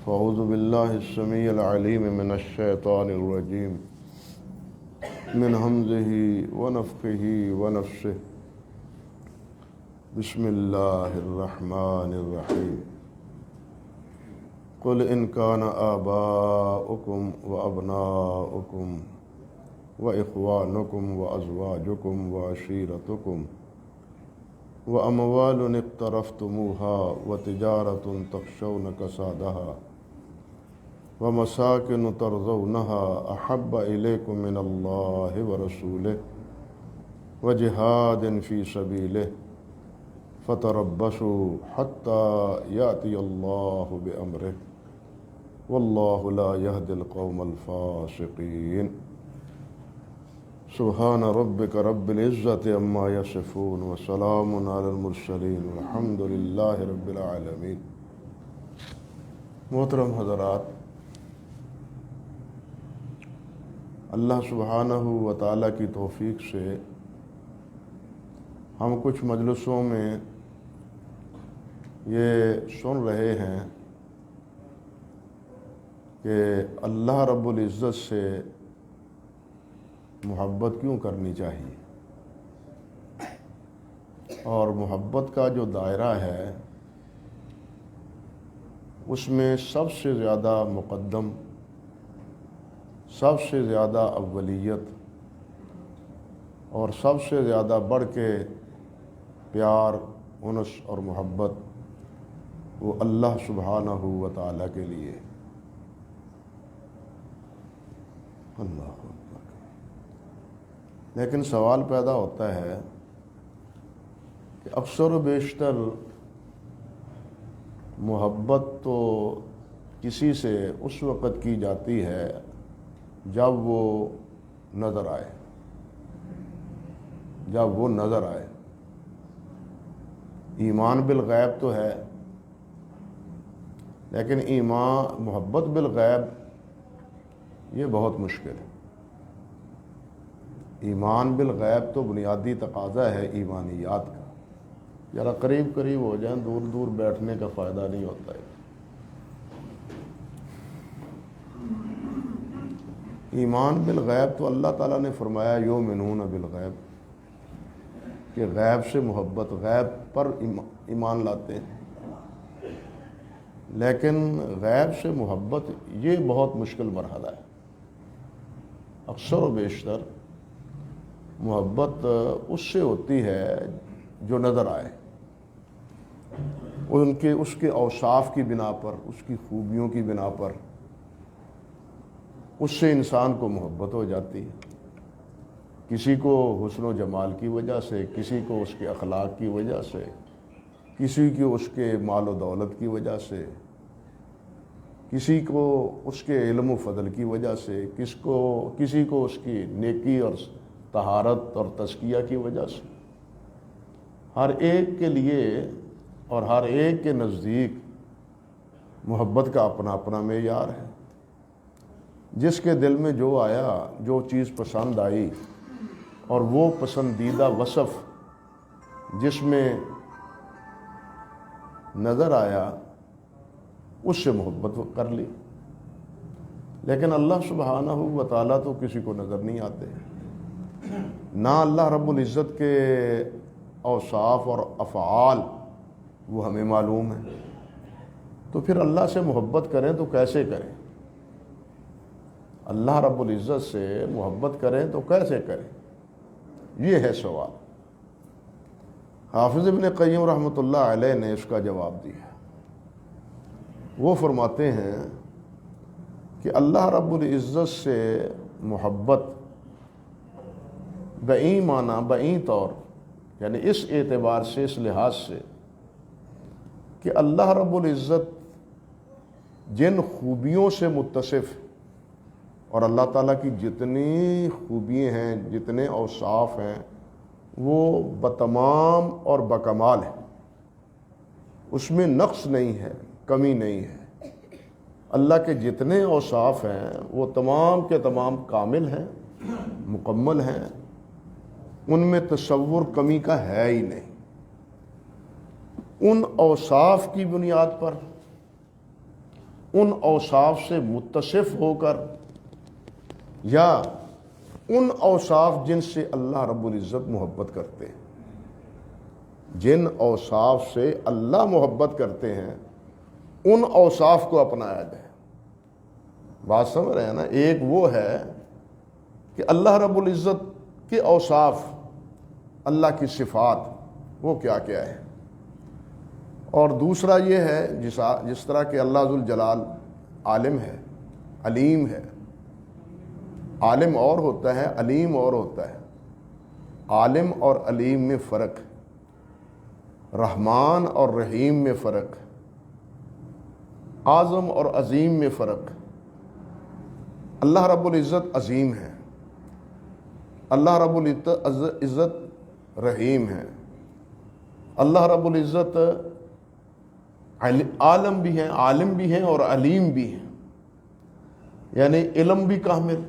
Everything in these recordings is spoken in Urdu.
فاعوذ باللہ السمیع العلیم من الشیطان الرجیم من ہمزہ ونفخہ ونفثہ بسم اللہ الرحمن الرحیم قل ان کان آباؤکم وابناؤکم واخوانکم وازواجکم وعشیرتکم واموال اقترفتموها وتجارة تخشون کسادها ومساکن ترضونها احب الیکم من اللہ ورسولہ وجہاد فی سبیلہ فتربصوا حتی یأتی اللہ بامرہ واللہ لا یہدی القوم الفاسقین سبحان ربک رب العزت عما یصفون وسلام علی المرسلین والحمد للہ رب العالمین۔ محترم حضرات، اللہ سبحانہ و تعالیٰ کی توفیق سے ہم کچھ مجلسوں میں یہ سن رہے ہیں کہ اللہ رب العزت سے محبت کیوں کرنی چاہیے، اور محبت کا جو دائرہ ہے اس میں سب سے زیادہ مقدم، سب سے زیادہ اولیت اور سب سے زیادہ بڑھ کے پیار، انس اور محبت وہ اللہ سبحانہ و تعالیٰ کے لیے۔ اللہ اکبر۔ لیکن سوال پیدا ہوتا ہے کہ اکثر و بیشتر محبت تو کسی سے اس وقت کی جاتی ہے جب وہ نظر آئے، جب وہ نظر آئے۔ ایمان بالغیب تو ہے، لیکن محبت بالغیب یہ بہت مشکل ہے۔ ایمان بالغیب تو بنیادی تقاضا ہے ایمانیات کا۔ ذرا قریب قریب ہو جائیں، دور دور بیٹھنے کا فائدہ نہیں ہوتا ہے۔ ایمان بالغیب تو اللہ تعالیٰ نے فرمایا یؤمنون بالغیب، کہ غیب سے محبت، غیب پر ایمان لاتے ہیں۔ لیکن غیب سے محبت یہ بہت مشکل مرحلہ ہے۔ اکثر و بیشتر محبت اس سے ہوتی ہے جو نظر آئے، اس کے اوصاف کی بنا پر، اس کی خوبیوں کی بنا پر، اس سے انسان کو محبت ہو جاتی ہے۔ کسی کو حسن و جمال کی وجہ سے، کسی کو اس کے اخلاق کی وجہ سے، کسی کو اس کے مال و دولت کی وجہ سے، کسی کو اس کے علم و فضل کی وجہ سے، کسی کو اس کی نیکی اور طہارت اور تزکیہ کی وجہ سے۔ ہر ایک کے لیے اور ہر ایک کے نزدیک محبت کا اپنا اپنا معیار ہے۔ جس کے دل میں جو آیا، جو چیز پسند آئی، اور وہ پسندیدہ وصف جس میں نظر آیا، اس سے محبت کر لی۔ لیکن اللہ سبحانہ و تعالیٰ تو کسی کو نظر نہیں آتے، نہ اللہ رب العزت کے اوصاف اور افعال وہ ہمیں معلوم ہیں۔ تو پھر اللہ سے محبت کریں تو کیسے کریں؟ اللہ رب العزت سے محبت کریں تو کیسے کریں؟ یہ ہے سوال۔ حافظ ابن قیم رحمۃ اللہ علیہ نے اس کا جواب دیا۔ وہ فرماتے ہیں کہ اللہ رب العزت سے محبت بئی معنی، بئی طور، یعنی اس اعتبار سے، اس لحاظ سے کہ اللہ رب العزت جن خوبیوں سے متصف، اور اللہ تعالیٰ کی جتنی خوبیاں ہیں، جتنے اوصاف ہیں، وہ بتمام اور بکمال ہیں، اس میں نقص نہیں ہے، کمی نہیں ہے۔ اللہ کے جتنے اوصاف ہیں وہ تمام کے تمام کامل ہیں، مکمل ہیں، ان میں تصور کمی کا ہے ہی نہیں۔ ان اوصاف کی بنیاد پر ان اوصاف سے متصف ہو کر یا ان اوصاف جن سے اللہ رب العزت محبت کرتے ہیں، جن اوصاف سے اللہ محبت کرتے ہیں ان اوصاف کو اپنایا جائے۔ بات سمجھ رہے ہیں نا؟ ایک وہ ہے کہ اللہ رب العزت کے اوصاف، اللہ کی صفات وہ کیا کیا ہے، اور دوسرا یہ ہے جس طرح کہ اللہ ذوالجلال عالم ہے، علیم ہے۔ عالم اور ہوتا ہے، علیم اور ہوتا ہے۔ عالم اور علیم میں فرق ہے، رحمان اور رحیم میں فرق ہے، اعظم اور عظیم میں فرق ہے۔ اللہ رب العزت عظیم ہے، اللہ رب العزت رحیم ہے، اللہ رب العزت عالم بھی ہیں، عالم بھی ہیں اور علیم بھی ہیں، یعنی علم بھی کامل،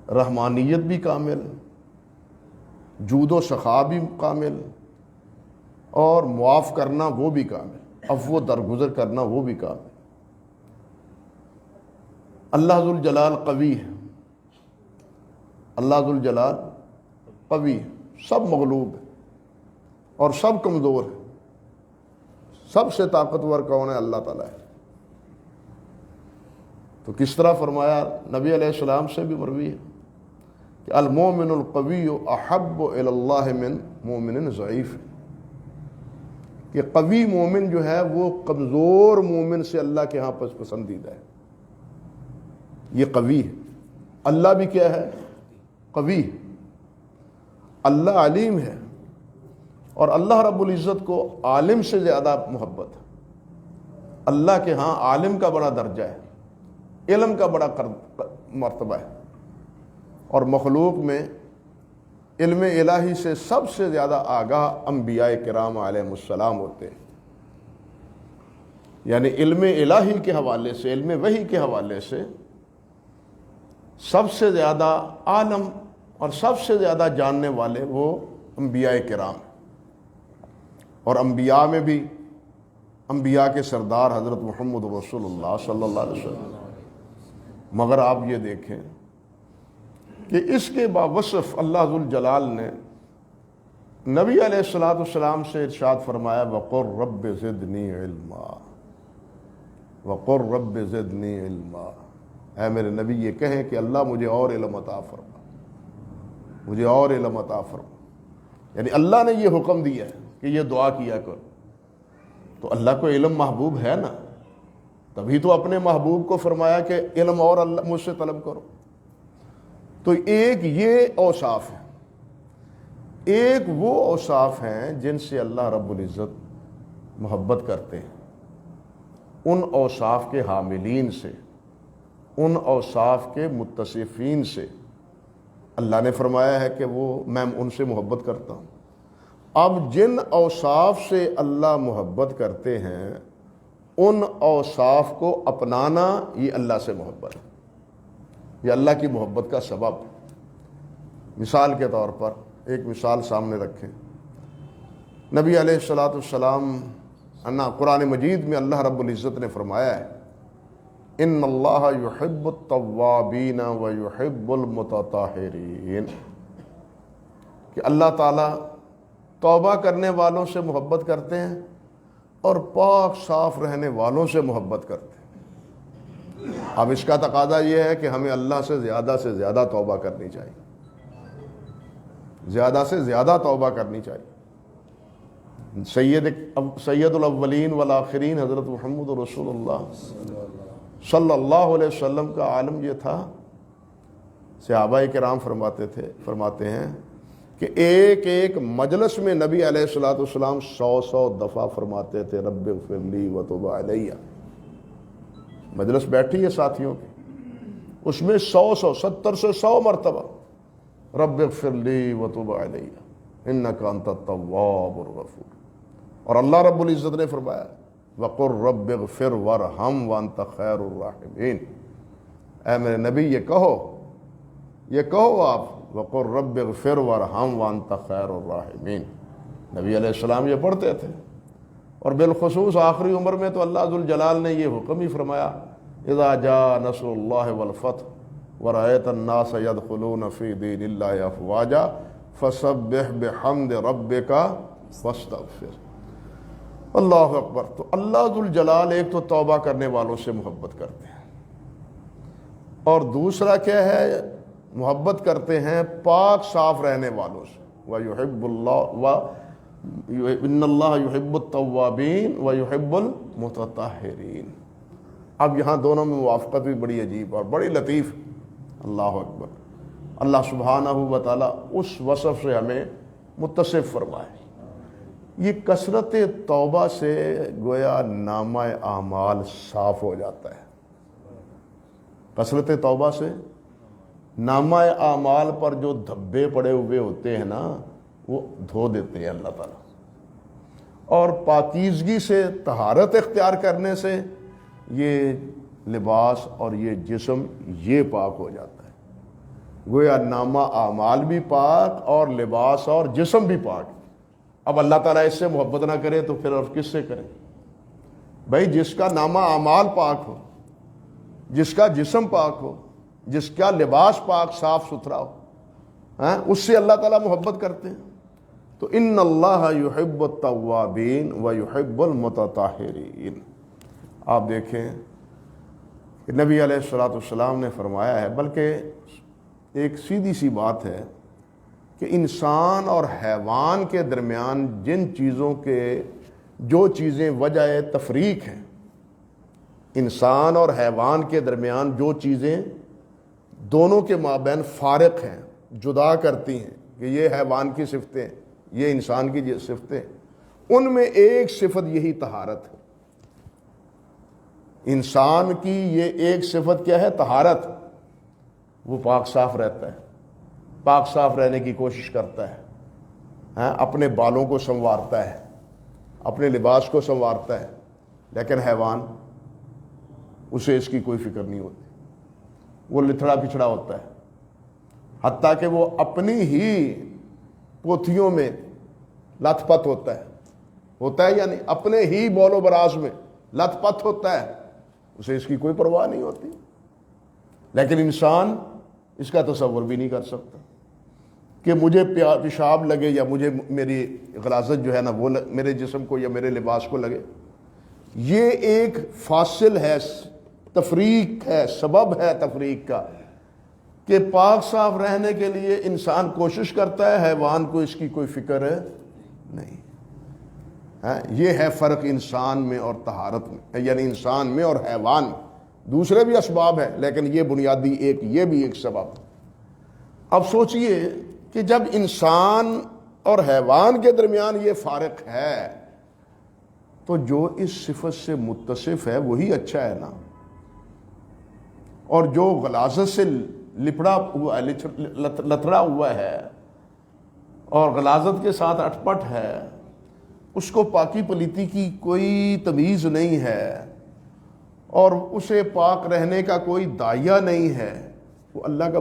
رحمانیت بھی کامل، جود و سخا بھی کامل، اور معاف کرنا وہ بھی کامل، عفو و درگزر کرنا وہ بھی کامل۔ اللہ ذوالجلال قوی ہے، اللہ ذوالجلال قوی ہے، سب مغلوب ہے اور سب کمزور ہے۔ سب سے طاقتور کون ہے؟ اللہ تعالیٰ ہے۔ تو کس طرح فرمایا؟ نبی علیہ السلام سے بھی مروی ہے کہ المومن القوی احب الی اللہ من مومن ضعیف، کہ قوی مومن جو ہے وہ کمزور مومن سے اللہ کے ہاں پسندیدہ ہے۔ یہ قوی ہے۔ اللہ بھی کیا ہے؟ قوی۔ اللہ علیم ہے، اور اللہ رب العزت کو عالم سے زیادہ محبت ہے۔ اللہ کے ہاں عالم کا بڑا درجہ ہے، علم کا بڑا مرتبہ ہے، اور مخلوق میں علم الہی سے سب سے زیادہ آگاہ انبیاء کرام علیہ السلام ہوتے ہیں۔ یعنی علم الہی کے حوالے سے، علم وحی کے حوالے سے سب سے زیادہ عالم اور سب سے زیادہ جاننے والے وہ انبیاء کرام ہیں۔ اور انبیاء میں بھی انبیاء کے سردار حضرت محمد رسول اللہ صلی اللہ علیہ وسلم۔ مگر آپ یہ دیکھیں کہ اس کے باوصف اللہ ذوالجلال نے نبی علیہ السلام سے ارشاد فرمایا وَقُلْ رَبِّ زِدْنِي عِلْمًا، وَقُلْ رَبِّ زِدْنِي عِلْمًا۔ اے میرے نبی یہ کہیں کہ اللہ مجھے اور علم عطا فرما، مجھے اور علم عطا فرما۔ یعنی اللہ نے یہ حکم دیا ہے کہ یہ دعا کیا کرو، تو اللہ کو علم محبوب ہے نا، تبھی تو اپنے محبوب کو فرمایا کہ علم اور اللہ مجھ سے طلب کرو۔ تو ایک یہ اوصاف ہے، ایک وہ اوصاف ہیں جن سے اللہ رب العزت محبت کرتے ہیں۔ ان اوصاف کے حاملین سے، ان اوصاف کے متصفین سے اللہ نے فرمایا ہے کہ وہ میں ان سے محبت کرتا ہوں۔ اب جن اوصاف سے اللہ محبت کرتے ہیں ان اوصاف کو اپنانا یہ اللہ سے محبت ہے، یہ اللہ کی محبت کا سبب۔ مثال کے طور پر ایک مثال سامنے رکھیں، نبی علیہ السلام قرآن مجید میں اللہ رب العزت نے فرمایا ہے ان اللہ یحب التوابین ویحب المتطہرین، کہ اللہ تعالیٰ توبہ کرنے والوں سے محبت کرتے ہیں اور پاک صاف رہنے والوں سے محبت کرتے ہیں۔ اب اس کا تقاضا یہ ہے کہ ہمیں اللہ سے زیادہ توبہ کرنی چاہیے، زیادہ سے زیادہ توبہ کرنی چاہیے۔ سید الاولین والآخرین حضرت محمد رسول اللہ صلی اللہ علیہ وسلم کا عالم یہ تھا، صحابہ کرام فرماتے ہیں کہ ایک ایک مجلس میں نبی علیہ السلام 100 دفعہ فرماتے تھے رب اغفر لی وتب علیہ۔ مجلس بیٹھی ہے ساتھیوں کی، اس میں 70 سے 100 مرتبہ رب اغفر لی وتب علیہ انک انت التواب الغفور۔ اور اللہ رب العزت نے فرمایا وَقُلْ رَبِّ اغْفِرْ وَارْحَمْ وَأَنْتَ خَيْرُ الرَّاحِمِينَ۔ اے میرے نبی یہ کہو آپ وَقُلْ رَبِّ اغْفِرْ وَارْحَمْ وَأَنْتَ خَيْرُ الرَّاحِمِينَ۔ نبی علیہ السلام یہ پڑھتے تھے اور بالخصوص آخری عمر میں تو اللہ ذوالجلال نے یہ حکم ہی فرمایا، اذا جاء نصر اللہ والفتح ورأیت الناس يدخلون فی دین اللہ افواجا فسبح بحمد ربک واستغفر۔ اللہ اکبر۔ تو اللہ ذوالجلال ایک تو توبہ کرنے والوں سے محبت کرتے ہیں، اور دوسرا کیا ہے، محبت کرتے ہیں پاک صاف رہنے والوں سے۔ وَيُحِبُّ اللَّهُ إِنَّ اللَّهَ يُحِبُّ التَّوَّابِينَ وَيُحِبُّ الْمُتَطَهِّرِينَ۔ اب یہاں دونوں میں موافقت بھی بڑی عجیب اور بڑی لطیف۔ اللہ اکبر۔ اللہ سبحانہ و تعالیٰ اس وصف سے ہمیں متصف فرمائے۔ یہ کثرت توبہ سے گویا نامہ اعمال صاف ہو جاتا ہے۔ کثرت توبہ سے نامہ اعمال پر جو دھبے پڑے ہوئے ہوتے ہیں نا، وہ دھو دیتے ہیں اللہ تعالیٰ، اور پاکیزگی سے طہارت اختیار کرنے سے یہ لباس اور یہ جسم یہ پاک ہو جاتا ہے۔ گویا نامہ اعمال بھی پاک اور لباس اور جسم بھی پاک۔ اب اللہ تعالیٰ اس سے محبت نہ کرے تو پھر اور کس سے کرے؟ بھائی جس کا نامہ اعمال پاک ہو، جس کا جسم پاک ہو، جس کا لباس پاک صاف ستھرا ہو، اس سے اللہ تعالیٰ محبت کرتے ہیں۔ تو ان اللہ یحب التوابین ویحب المتطہرین۔ آپ دیکھیں کہ نبی علیہ الصلوۃ والسلام نے فرمایا ہے، بلکہ ایک سیدھی سی بات ہے کہ انسان اور حیوان کے درمیان جن چیزوں کے جو چیزیں وجہ تفریق ہیں، انسان اور حیوان کے درمیان جو چیزیں دونوں کے مابین فارق ہیں، جدا کرتی ہیں کہ یہ حیوان کی صفتیں، یہ انسان کی صفتیں، ان میں ایک صفت یہی طہارت ہے۔ انسان کی یہ ایک صفت کیا ہے؟ طہارت۔ وہ پاک صاف رہتا ہے، پاک صاف رہنے کی کوشش کرتا ہے، اپنے بالوں کو سنوارتا ہے، اپنے لباس کو سنوارتا ہے، لیکن حیوان اسے اس کی کوئی فکر نہیں ہوتی، وہ لتھڑا پچھڑا ہوتا ہے، حتیٰ کہ وہ اپنی ہی پوتھیوں میں لت پت ہوتا ہے یا نہیں؟ اپنے ہی بول و براز میں لت پت ہوتا ہے، اسے اس کی کوئی پرواہ نہیں ہوتی۔ لیکن انسان اس کا تصور بھی نہیں کر سکتا کہ مجھے پیشاب لگے یا مجھے میری غلاظت جو ہے نا وہ میرے جسم کو یا میرے لباس کو لگے۔ یہ ایک فاصل ہے، تفریق ہے، سبب ہے تفریق کا، کہ پاک صاف رہنے کے لیے انسان کوشش کرتا ہے، حیوان کو اس کی کوئی فکر نہیں۔ یہ ہے فرق انسان میں اور طہارت میں، یعنی انسان میں اور حیوان میں۔ دوسرے بھی اسباب ہیں لیکن یہ بنیادی یہ بھی ایک سبب۔ اب سوچئے کہ جب انسان اور حیوان کے درمیان یہ فرق ہے تو جو اس صفت سے متصف ہے وہی اچھا ہے نا، اور جو غلاظت سے لپڑا ہوا ہے، لتڑا ہوا ہے اور غلاظت کے ساتھ اٹپٹ ہے، اس کو پاکی پلیتی کی کوئی تمیز نہیں ہے اور اسے پاک رہنے کا کوئی داعیہ نہیں ہے، وہ اللہ کا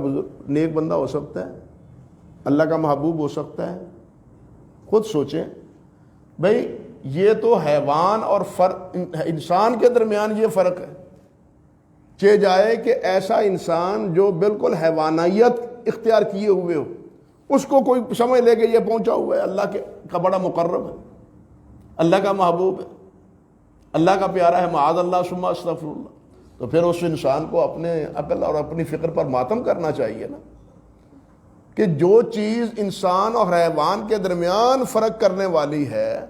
نیک بندہ ہو سکتا ہے؟ اللہ کا محبوب ہو سکتا ہے؟ خود سوچیں بھئی، یہ تو حیوان اور انسان کے درمیان یہ فرق ہے۔ چہ جائے کہ ایسا انسان جو بالکل حیوانیت اختیار کیے ہوئے ہو، اس کو کوئی سمجھ لے کہ یہ پہنچا ہوا ہے، اللہ کا بڑا مقرب ہے، اللہ کا محبوب ہے، اللہ کا پیارا ہے، معاذ اللہ ثم استغفر اللہ، تو پھر اس انسان کو اپنے عقل اور اپنی فکر پر ماتم کرنا چاہیے نا، کہ جو چیز انسان اور حیوان کے درمیان فرق کرنے والی ہے،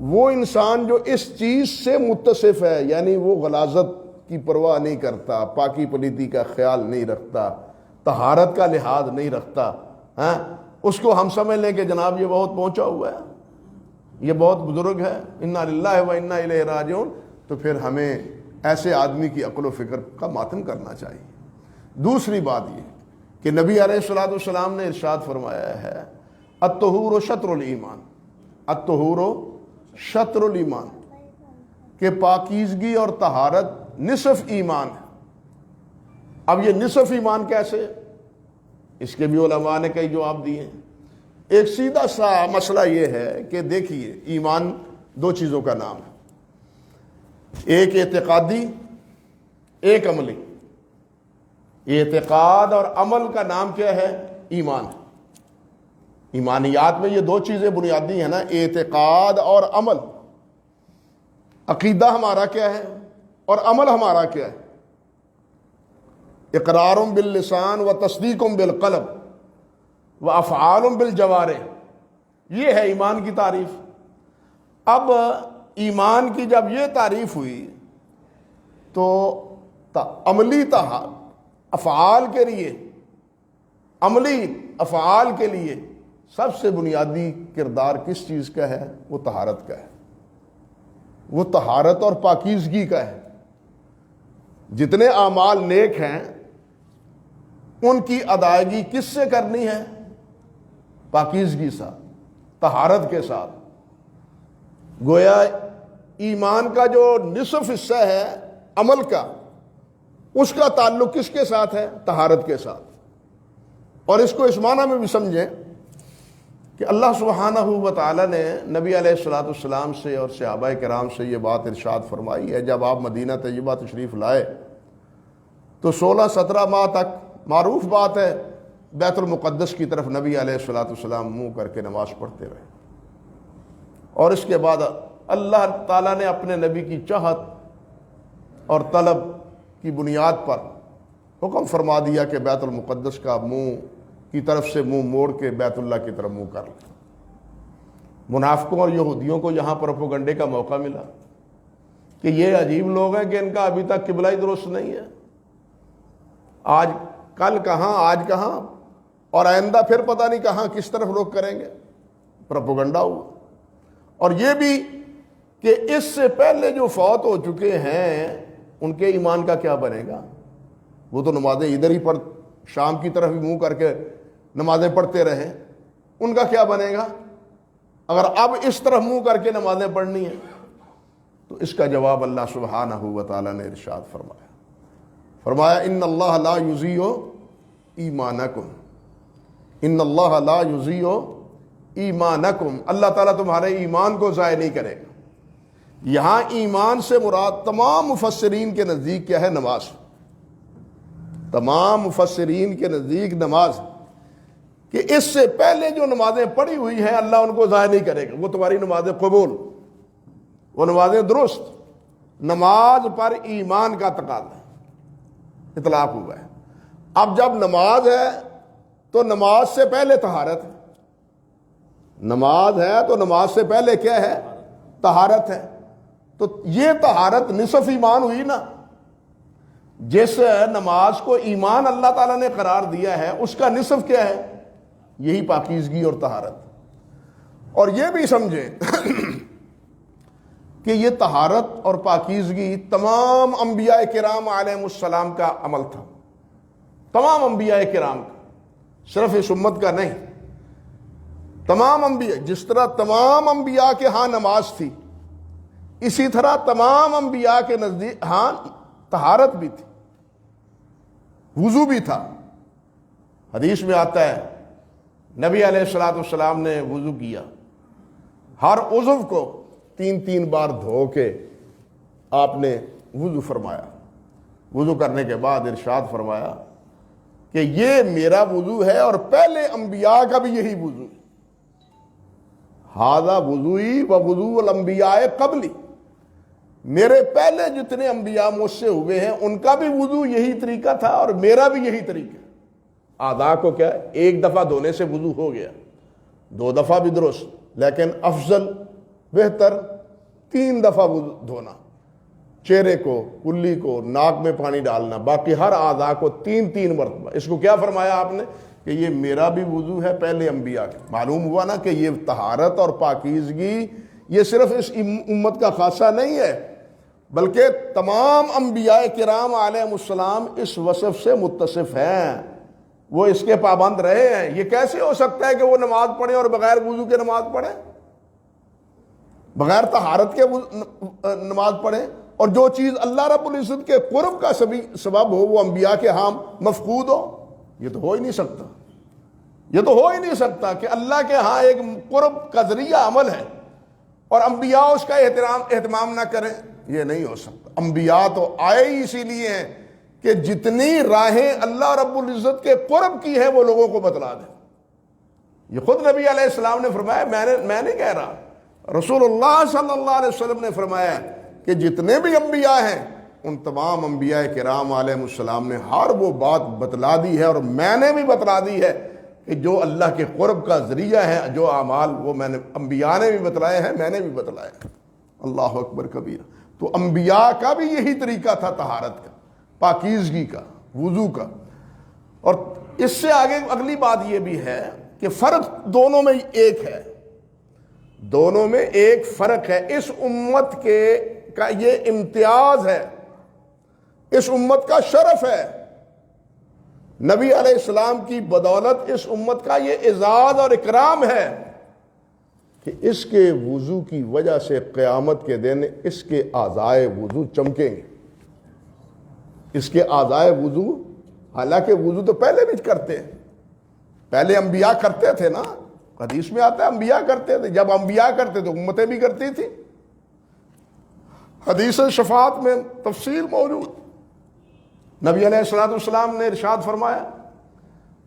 وہ انسان جو اس چیز سے متصف ہے، یعنی وہ غلاظت کی پرواہ نہیں کرتا، پاکی پلیتی کا خیال نہیں رکھتا، طہارت کا لحاظ نہیں رکھتا، اس کو ہم سمجھ لیں کہ جناب یہ بہت پہنچا ہوا ہے، یہ بہت بزرگ ہے، انا للہ و انا الیہ راجعون، تو پھر ہمیں ایسے آدمی کی عقل و فکر کا ماتم کرنا چاہیے۔ دوسری بات یہ کہ نبی علیہ الصلوۃ والسلام نے ارشاد فرمایا ہے، الطہور شطر الایمان، الطہور شطر الایمان، کہ پاکیزگی اور طہارت نصف ایمان ہے۔ اب یہ نصف ایمان کیسے؟ اس کے بھی علماء نے کئی جواب دیے ہیں۔ ایک سیدھا سا مسئلہ یہ ہے کہ دیکھیے، ایمان دو چیزوں کا نام ہے، ایک اعتقادی، ایک عملی۔ اعتقاد اور عمل کا نام کیا ہے؟ ایمان۔ ایمانیات میں یہ دو چیزیں بنیادی ہیں نا، اعتقاد اور عمل۔ عقیدہ ہمارا کیا ہے اور عمل ہمارا کیا ہے؟ اقرار باللسان و تصدیق بالقلب و افعال بالجوارح، یہ ہے ایمان کی تعریف۔ اب ایمان کی جب یہ تعریف ہوئی تو عملی افعال کے لیے، عملی افعال کے لیے سب سے بنیادی کردار کس چیز کا ہے؟ وہ طہارت کا ہے، وہ طہارت اور پاکیزگی کا ہے۔ جتنے اعمال نیک ہیں ان کی ادائیگی کس سے کرنی ہے؟ پاکیزگی ساتھ، طہارت کے ساتھ۔ گویا ایمان کا جو نصف حصہ ہے عمل کا، اس کا تعلق کس کے ساتھ ہے؟ طہارت کے ساتھ۔ اور اس کو اس معنی میں بھی سمجھیں کہ اللہ سبحانہ و تعالی نے نبی علیہ الصلوۃ والسلام سے اور صحابہ کرام سے یہ بات ارشاد فرمائی ہے، جب آپ مدینہ طیبہ تشریف لائے تو 16-17 ماہ تک معروف بات ہے بیت المقدس کی طرف نبی علیہ الصلوۃ والسلام منہ کر کے نماز پڑھتے رہے، اور اس کے بعد اللہ تعالیٰ نے اپنے نبی کی چاہت اور طلب کی بنیاد پر حکم فرما دیا کہ بیت المقدس کا منہ کی طرف سے منہ موڑ کے بیت اللہ کی طرف منہ کر لیں۔ منافقوں اور یہودیوں کو یہاں پروپیگنڈے کا موقع ملا کہ یہ عجیب لوگ ہیں کہ ان کا ابھی تک قبلہ ہی درست نہیں ہے، آج کل کہاں، آج کہاں، اور آئندہ پھر پتہ نہیں کہاں کس طرف رخ کریں گے۔ پروپیگنڈا ہوا۔ اور یہ بھی کہ اس سے پہلے جو فوت ہو چکے ہیں ان کے ایمان کا کیا بنے گا؟ وہ تو نمازیں ادھر ہی شام کی طرف ہی منہ کر کے نمازیں پڑھتے رہے، ان کا کیا بنے گا؟ اگر اب اس طرف منہ کر کے نمازیں پڑھنی ہیں تو اس کا جواب اللہ سبحانہ و تعالیٰ نے ارشاد فرمایا ان اللہ لا یضیع ایمانکم، ان اللہ لا یضیع ایمانکم، اللہ تعالیٰ تمہارے ایمان کو ضائع نہیں کرے گا۔ یہاں ایمان سے مراد تمام مفسرین کے نزدیک کیا ہے؟ نماز۔ تمام مفسرین کے نزدیک نماز، کہ اس سے پہلے جو نمازیں پڑھی ہوئی ہیں اللہ ان کو ضائع نہیں کرے گا، وہ تمہاری نمازیں قبول، وہ نمازیں درست۔ نماز پر ایمان کا تقاضا اطلاق ہوا ہے۔ اب جب نماز ہے تو نماز سے پہلے طہارت ہے، نماز ہے تو نماز سے پہلے کیا ہے؟ طہارت ہے۔ تو یہ طہارت نصف ایمان ہوئی نا۔ جس نماز کو ایمان اللہ تعالیٰ نے قرار دیا ہے اس کا نصف کیا ہے؟ یہی پاکیزگی اور طہارت۔ اور یہ بھی سمجھیں کہ یہ طہارت اور پاکیزگی تمام انبیاء کرام علیہ السلام کا عمل تھا، تمام انبیاء کرام کا، صرف اس امت کا نہیں۔ تمام انبیاء، جس طرح تمام انبیاء کے ہاں نماز تھی، اسی طرح تمام انبیاء کے نزدیک ہاں طہارت بھی تھی، وضو بھی تھا۔ حدیث میں آتا ہے نبی علیہ الصلوۃ والسلام نے وضو کیا، ہر عضو کو 3 بار دھو کے آپ نے وضو فرمایا۔ وضو کرنے کے بعد ارشاد فرمایا کہ یہ میرا وضو ہے اور پہلے انبیاء کا بھی یہی وضو ہے، ھذا وضوئی و وضو الانبیاء قبلی، میرے پہلے جتنے انبیاء مجھ سے ہوئے ہیں ان کا بھی وضو یہی طریقہ تھا اور میرا بھی یہی طریقہ۔ اعضاء کو کیا ہے؟ ایک دفعہ دھونے سے وضو ہو گیا، 2 دفعہ بھی درست، لیکن افضل، بہتر 3 دفعہ وضو دھونا، چہرے کو، کلی کو، ناک میں پانی ڈالنا، باقی ہر اعضاء کو 3 مرتبہ۔ اس کو کیا فرمایا آپ نے؟ کہ یہ میرا بھی وضو ہے پہلے انبیاء کا۔ معلوم ہوا نا کہ یہ طہارت اور پاکیزگی یہ صرف اس امت کا خاصہ نہیں ہے، بلکہ تمام انبیاء کرام علیہ السلام اس وصف سے متصف ہیں، وہ اس کے پابند رہے ہیں۔ یہ کیسے ہو سکتا ہے کہ وہ نماز پڑھیں اور بغیر وضو کے نماز پڑھیں، بغیر طہارت کے نماز پڑھیں، اور جو چیز اللہ رب العزت کے قرب کا سبب ہو وہ انبیاء کے ہاں مفقود ہو؟ یہ تو ہو ہی نہیں سکتا، یہ تو ہو ہی نہیں سکتا کہ اللہ کے ہاں ایک قرب کا ذریعہ عمل ہے اور انبیاء اس کا اہتمام نہ کریں، یہ نہیں ہو سکتا۔ انبیاء تو آئے ہی اسی لیے ہیں کہ جتنی راہیں اللہ رب العزت کے قرب کی ہیں وہ لوگوں کو بتلا دیں۔ یہ خود نبی علیہ السلام نے فرمایا، میں نہیں کہہ رہا، رسول اللہ صلی اللہ علیہ وسلم نے فرمایا کہ جتنے بھی انبیاء ہیں ان تمام انبیاء کرام علیہ السلام نے ہر وہ بات بتلا دی ہے، اور میں نے بھی بتلا دی ہے کہ جو اللہ کے قرب کا ذریعہ ہے، جو اعمال وہ میں نے انبیاء نے بھی بتلائے ہیں، میں نے بھی بتلائے ہیں۔ اللہ اکبر کبیرہ۔ تو انبیاء کا بھی یہی طریقہ تھا طہارت کا، پاکیزگی کا، وضو کا۔ اور اس سے آگے اگلی بات یہ بھی ہے کہ فرق دونوں میں ایک ہے، دونوں میں ایک فرق ہے۔ اس امت کا یہ امتیاز ہے، اس امت کا شرف ہے، نبی علیہ السلام کی بدولت اس امت کا یہ اعزاز اور اکرام ہے کہ اس کے وضو کی وجہ سے قیامت کے دن اس کے اعضائے وضو چمکیں گے۔ اس کے اعضائے وضو، حالانکہ وضو تو پہلے بھی کرتے ہیں، پہلے انبیاء کرتے تھے نا، حدیث میں آتا ہے انبیاء کرتے تھے، جب انبیاء کرتے تو امتیں بھی کرتی تھی۔ حدیث شفاعت میں تفصیل موجود۔ نبی علیہ الصلوۃ والسلام نے ارشاد فرمایا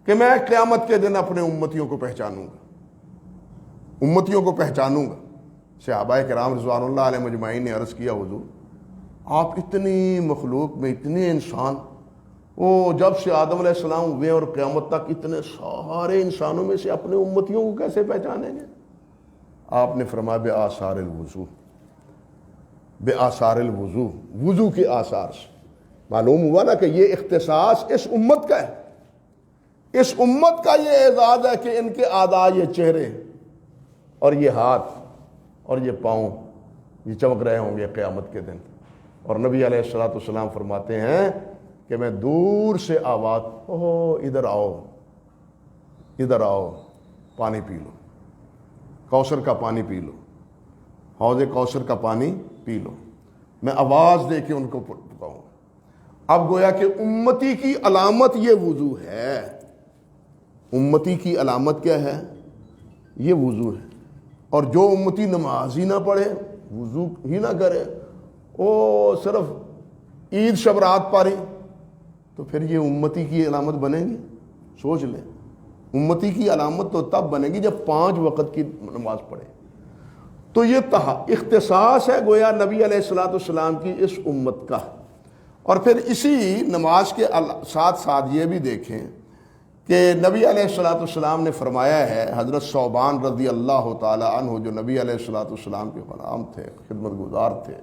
کہ میں قیامت کے دن اپنے امتیوں کو پہچانوں گا، امتیوں کو پہچانوں گا۔ صحابہ کرام رضوان اللہ علیہ مجمعین نے عرض کیا، حضور آپ اتنی مخلوق میں اتنے انسان، وہ جب سے آدم علیہ السلام ہوئے اور قیامت تک اتنے سارے انسانوں میں سے اپنے امتیوں کو کیسے پہچانیں گے؟ آپ نے فرمایا بے آثار الوضو، بے آثار الوضو، وضو کے آثار سے۔ معلوم ہوا نا کہ یہ اختصاص اس امت کا ہے، اس امت کا یہ اعزاز ہے کہ ان کے اعضاء، یہ چہرے اور یہ ہاتھ اور یہ پاؤں، یہ چمک رہے ہوں گے قیامت کے دن۔ اور نبی علیہ الصلوۃ والسلام فرماتے ہیں کہ میں دور سے آواز، اوہ ادھر آؤ، ادھر آؤ، پانی پی لو، کوثر کا پانی پی لو، حوض کوثر کا پانی پی لو، میں آواز دے کے ان کو پکاؤں گا۔ اب گویا کہ امتی کی علامت یہ وضو ہے، امتی کی علامت کیا ہے؟ یہ وضو ہے۔ اور جو امتی نماز ہی نہ پڑھے، وضو ہی نہ کرے، وہ صرف عید شب رات پڑھی، تو پھر یہ امتی کی علامت بنے گی؟ سوچ لیں، امتی کی علامت تو تب بنے گی جب 5 وقت کی نماز پڑھے۔ تو یہ اختصاص ہے گویا نبی علیہ الصلوۃ والسلام کی اس امت کا۔ اور پھر اسی نماز کے ساتھ ساتھ یہ بھی دیکھیں کہ نبی علیہ الصلوۃ والسلام نے فرمایا ہے، حضرت ثوبان رضی اللہ تعالی عنہ جو نبی علیہ الصلوۃ والسلام کے غلام تھے، خدمت گزار تھے،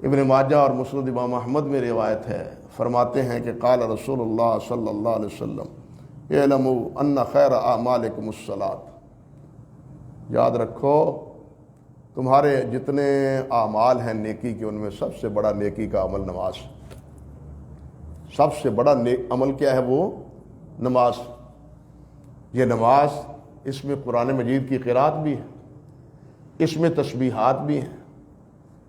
ابن ماجہ اور مسند امام احمد میں روایت ہے، فرماتے ہیں کہ قال رسول اللہ صلی اللہ علیہ وسلم اعلموا ان خیر اعمالکم الصلاۃ، یاد رکھو تمہارے جتنے اعمال ہیں نیکی کے، ان میں سب سے بڑا نیکی کا عمل نماز، سب سے بڑا عمل کیا ہے؟ وہ نماز۔ یہ نماز، اس میں قرآن مجید کی قرات بھی ہے، اس میں تسبیحات بھی ہیں،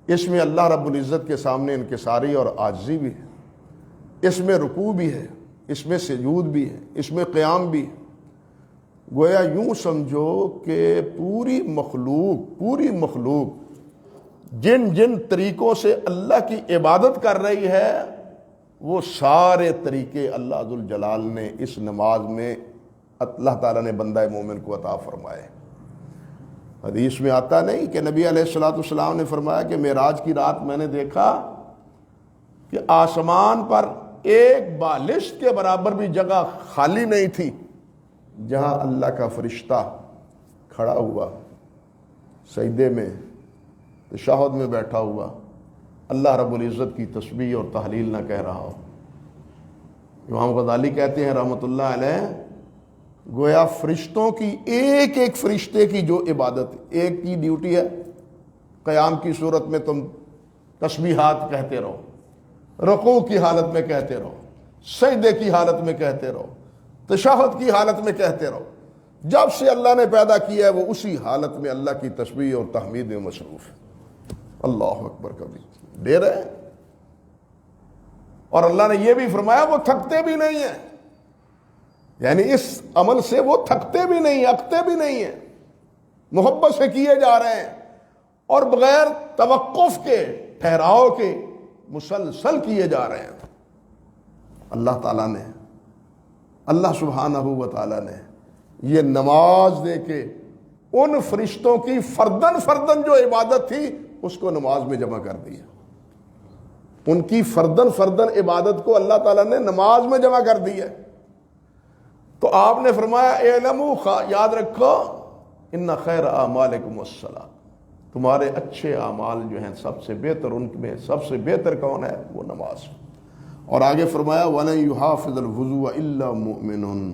اس میں اللہ رب العزت کے سامنے انکساری اور عاجزی بھی ہے، اس میں رکوع بھی ہے، اس میں سجود بھی ہے، اس میں قیام بھی ہے۔ گویا یوں سمجھو کہ پوری مخلوق جن جن طریقوں سے اللہ کی عبادت کر رہی ہے، وہ سارے طریقے اللہ ذوالجلال نے اس نماز میں اللہ تعالیٰ نے بندہ مومن کو عطا فرمائے۔ حدیث میں آتا نہیں کہ نبی علیہ الصلوۃ والسلام نے فرمایا کہ معراج کی رات میں نے دیکھا کہ آسمان پر ایک بالشت کے برابر بھی جگہ خالی نہیں تھی جہاں اللہ کا فرشتہ کھڑا ہوا سجدے میں، تشہد میں بیٹھا ہوا، اللہ رب العزت کی تسبیح اور تحلیل نہ کہہ رہا ہو۔ امام غزالی کہتے ہیں رحمۃ اللہ علیہ، گویا فرشتوں کی ایک ایک فرشتے کی جو عبادت، ایک کی ڈیوٹی ہے قیام کی صورت میں تم تسبیحات کہتے رہو، رکوع کی حالت میں کہتے رہو، سجدے کی حالت میں کہتے رہو، تشہد کی حالت میں کہتے رہو۔ جب سے اللہ نے پیدا کیا ہے وہ اسی حالت میں اللہ کی تسبیح اور تحمید میں مصروف ہے۔ اللہ اکبر کبھی دے رہے ہیں۔ اور اللہ نے یہ بھی فرمایا وہ تھکتے بھی نہیں ہیں، یعنی اس عمل سے وہ تھکتے بھی نہیں، اکتے بھی نہیں ہیں، محبت سے کیے جا رہے ہیں۔ اور بغیر توقف کے ٹھہراؤ کے مسلسل کیے جا رہے ہیں۔ اللہ تعالیٰ نے، اللہ سبحانہ و تعالیٰ نے یہ نماز دے کے ان فرشتوں کی فردن فردن جو عبادت تھی اس کو نماز میں جمع کر دیا۔ ان کی فردن فردن عبادت کو اللہ تعالیٰ نے نماز میں جمع کر دیا۔ تو آپ نے فرمایا اعلموا، یاد رکھو، ان خیر اعمالکم الصلاۃ، تمہارے اچھے اعمال جو ہیں سب سے بہتر، ان میں سب سے بہتر کون ہے؟ وہ نماز۔ اور آگے فرمایا وَلَن يُحَافِظَ الْوُضُوءَ إِلَّا مُؤْمِنٌ،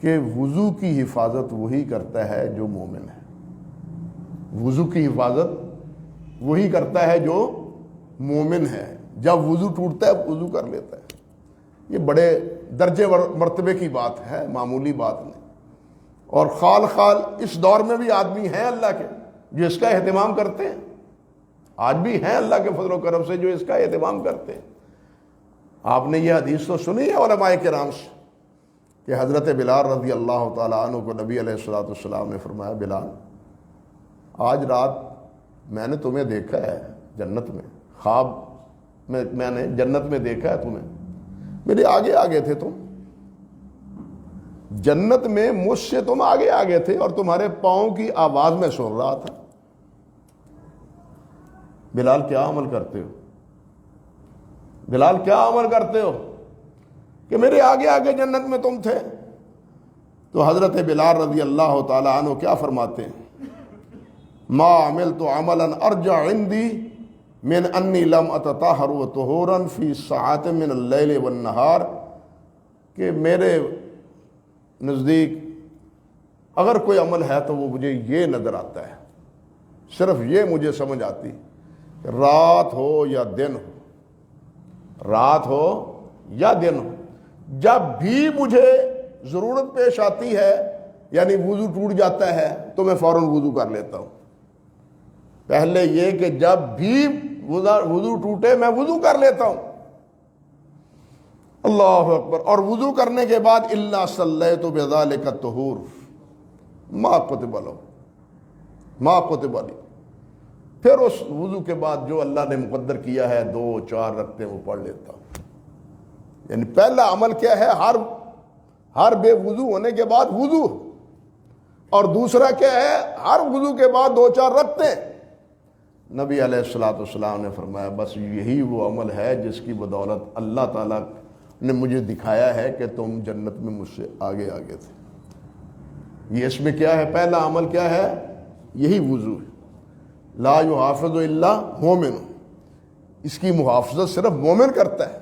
کہ وضو کی حفاظت وہی کرتا ہے جو مومن ہے۔ وضو کی حفاظت وہی کرتا ہے جو مومن ہے۔ جب وضو ٹوٹتا ہے وضو کر لیتا ہے۔ یہ بڑے درجے مرتبے کی بات ہے، معمولی بات نہیں۔ اور خال خال اس دور میں بھی آدمی ہیں اللہ کے جو اس کا اہتمام کرتے ہیں، آج بھی ہیں اللہ کے فضل و کرم سے جو اس کا اہتمام کرتے ہیں۔ آپ نے یہ حدیث تو سنی ہے علماء کرام سے کہ حضرت بلال رضی اللہ تعالیٰ عنہ کو نبی علیہ الصلوۃ والسلام نے فرمایا، بلال آج رات میں نے تمہیں دیکھا ہے جنت میں، خواب میں نے جنت میں دیکھا ہے تمہیں، میرے آگے آگے تھے تم جنت میں، مجھ سے تم آگے آگے تھے اور تمہارے پاؤں کی آواز میں سن رہا تھا۔ بلال کیا عمل کرتے ہو؟ بلال کیا عمل کرتے ہو کہ میرے آگے آگے جنت میں تم تھے؟ تو حضرت بلال رضی اللہ تعالی عنہ کیا فرماتے ہیں؟ ما عملت عملا ارجع عندي من انی لم اتطہر طہورا فی ساعات من اللیل والنہار، کہ میرے نزدیک اگر کوئی عمل ہے تو وہ مجھے یہ نظر آتا ہے، صرف یہ مجھے سمجھ آتی، رات ہو یا دن ہو، رات ہو یا دن ہو، جب بھی مجھے ضرورت پیش آتی ہے، یعنی وضو ٹوٹ جاتا ہے تو میں فوراً وضو کر لیتا ہوں۔ پہلے یہ کہ جب بھی وضو ٹوٹے میں وضو کر لیتا ہوں۔ اللہ اکبر۔ اور وضو کرنے کے بعد الا صلیت بذلک الطہور ما کتب لہ، ما کتب لی، پھر اس وضو کے بعد جو اللہ نے مقدر کیا ہے 2-4 رکعتیں وہ پڑھ لیتا ہوں۔ یعنی پہلا عمل کیا ہے؟ ہر بے وضو ہونے کے بعد وضو، اور دوسرا کیا ہے؟ ہر وضو کے بعد 2-4 رکعتیں۔ نبی علیہ الصلوۃ والسلام نے فرمایا بس یہی وہ عمل ہے جس کی بدولت اللہ تعالیٰ نے مجھے دکھایا ہے کہ تم جنت میں مجھ سے آگے آگے تھے۔ یہ اس میں کیا ہے؟ پہلا عمل کیا ہے؟ یہی وضو ہے۔ لا یحافظ الا مومن، اس کی محافظت صرف مومن کرتا ہے۔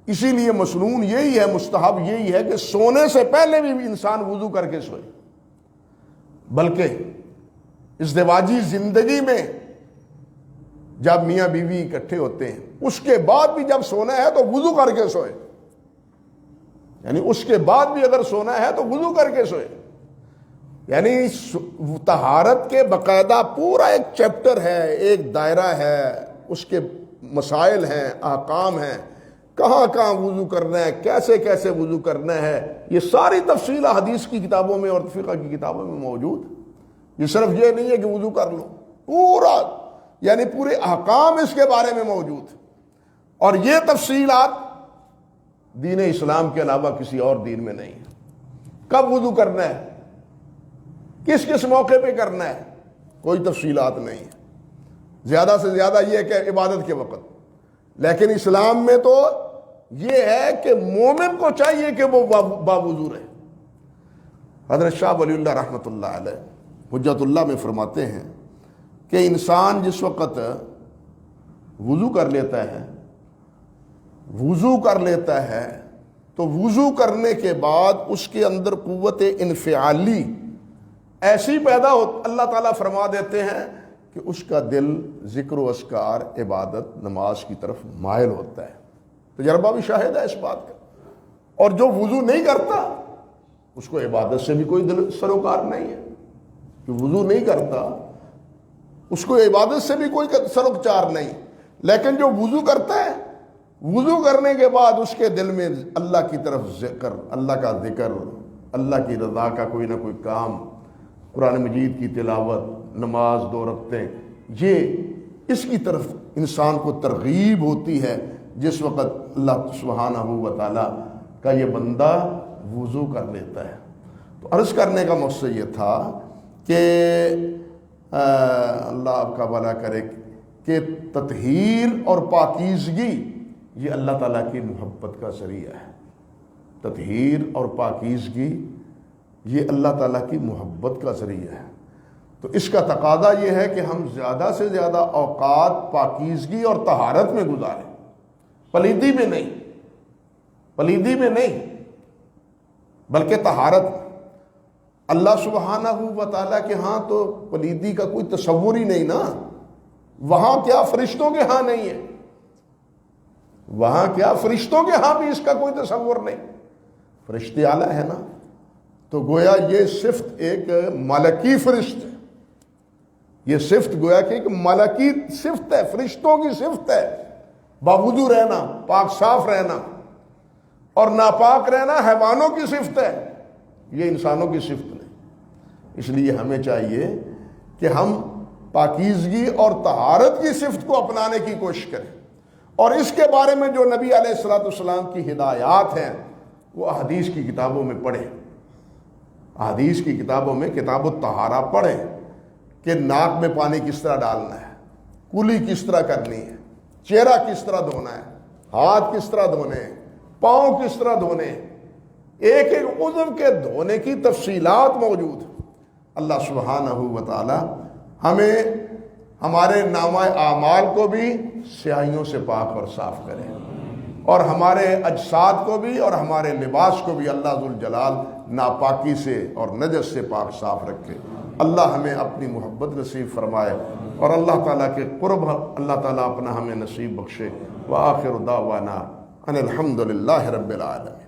اسی لیے مسنون یہی ہے، مستحب یہی ہے کہ سونے سے پہلے بھی انسان وضو کر کے سوئے، بلکہ ازدواجی زندگی میں جب میاں بیوی اکٹھے ہوتے ہیں اس کے بعد بھی جب سونا ہے تو وضو کر کے سوئے، یعنی اس کے بعد بھی اگر سونا ہے تو وضو کر کے سوئے۔ یعنی طہارت کے باقاعدہ پورا ایک چیپٹر ہے، ایک دائرہ ہے، اس کے مسائل ہیں، احکام ہیں، کہاں کہاں وضو کرنا ہے، کیسے کیسے وضو کرنا ہے، یہ ساری تفصیل حدیث کی کتابوں میں اور فقہ کی کتابوں میں موجود ہے۔ یہ صرف یہ نہیں ہے کہ وضو کر لو، پورا یعنی پورے احکام اس کے بارے میں موجود ہیں، اور یہ تفصیلات دین اسلام کے علاوہ کسی اور دین میں نہیں ہے۔ کب وضو کرنا ہے، کس کس موقع پہ کرنا ہے، کوئی تفصیلات نہیں ہے۔ زیادہ سے زیادہ یہ ہے کہ عبادت کے وقت، لیکن اسلام میں تو یہ ہے کہ مومن کو چاہیے کہ وہ باوضو رہے۔ حضرت شاہ ولی اللہ رحمۃ اللہ علیہ حجت اللہ میں فرماتے ہیں کہ انسان جس وقت وضو کر لیتا ہے تو وضو کرنے کے بعد اس کے اندر قوت انفعالی ایسی پیدا ہو، اللہ تعالیٰ فرما دیتے ہیں کہ اس کا دل ذکر و اذکار، عبادت، نماز کی طرف مائل ہوتا ہے۔ تجربہ بھی شاہد ہے اس بات کا۔ اور جو وضو نہیں کرتا اس کو عبادت سے بھی کوئی دل سروکار نہیں ہے، جو وضو نہیں کرتا اس کو عبادت سے بھی کوئی سروکار نہیں، لیکن جو وضو کرتا ہے، وضو کرنے کے بعد اس کے دل میں اللہ کی طرف ذکر، اللہ کا ذکر، اللہ کی رضا کا کوئی نہ کوئی کام، قرآن مجید کی تلاوت، نماز 2 رکعتیں، یہ اس کی طرف انسان کو ترغیب ہوتی ہے جس وقت اللہ سبحانہ و تعالیٰ کا یہ بندہ وضو کر لیتا ہے۔ تو عرض کرنے کا مقصد یہ تھا کہ اللہ آپ کا بھلا کرے کہ تطہیر اور پاکیزگی یہ اللہ تعالیٰ کی محبت کا ذریعہ ہے۔ تطہیر اور پاکیزگی یہ اللہ تعالیٰ کی محبت کا ذریعہ ہے۔ تو اس کا تقاضا یہ ہے کہ ہم زیادہ سے زیادہ اوقات پاکیزگی اور طہارت میں گزاریں، پلیدی میں نہیں، پلیدی میں نہیں بلکہ طہارت میں۔ اللہ سبحانہ و تعالیٰ کے ہاں تو پلیدی کا کوئی تصور ہی نہیں نا، وہاں کیا فرشتوں کے ہاں نہیں ہے، وہاں کیا فرشتوں کے ہاں بھی اس کا کوئی تصور نہیں، فرشتے اعلیٰ ہے نا۔ تو گویا یہ صفت ایک ملکی فرشت ہے، یہ صفت گویا کہ ایک ملکی صفت ہے، فرشتوں کی صفت ہے، باوضو رہنا، پاک صاف رہنا، اور ناپاک رہنا حیوانوں کی صفت ہے، یہ انسانوں کی صفت نہیں۔ اس لیے ہمیں چاہیے کہ ہم پاکیزگی اور طہارت کی صفت کو اپنانے کی کوشش کریں، اور اس کے بارے میں جو نبی علیہ الصلوۃ والسلام کی ہدایات ہیں وہ احادیث کی کتابوں میں پڑھیں، احادیث کی کتابوں میں کتاب الطہارہ پڑھیں کہ ناک میں پانی کس طرح ڈالنا ہے، کلی کس طرح کرنی ہے، چہرہ کس طرح دھونا ہے، ہاتھ کس طرح دھونے ہیں، پاؤں کس طرح دھونے ہیں، ایک ایک عضو کے دھونے کی تفصیلات موجود ہیں۔ اللہ سبحانہ و تعالی ہمیں ہمارے نامہ اعمال کو بھی سیاہیوں سے پاک اور صاف کرے، اور ہمارے اجساد کو بھی اور ہمارے لباس کو بھی اللہ ذوالجلال ناپاکی سے اور نجس سے پاک صاف رکھے۔ اللہ ہمیں اپنی محبت نصیب فرمائے، اور اللہ تعالیٰ کے قرب اللہ تعالیٰ اپنا ہمیں نصیب بخشے۔ وآخر دعوانا ان الحمد للہ رب العالمین۔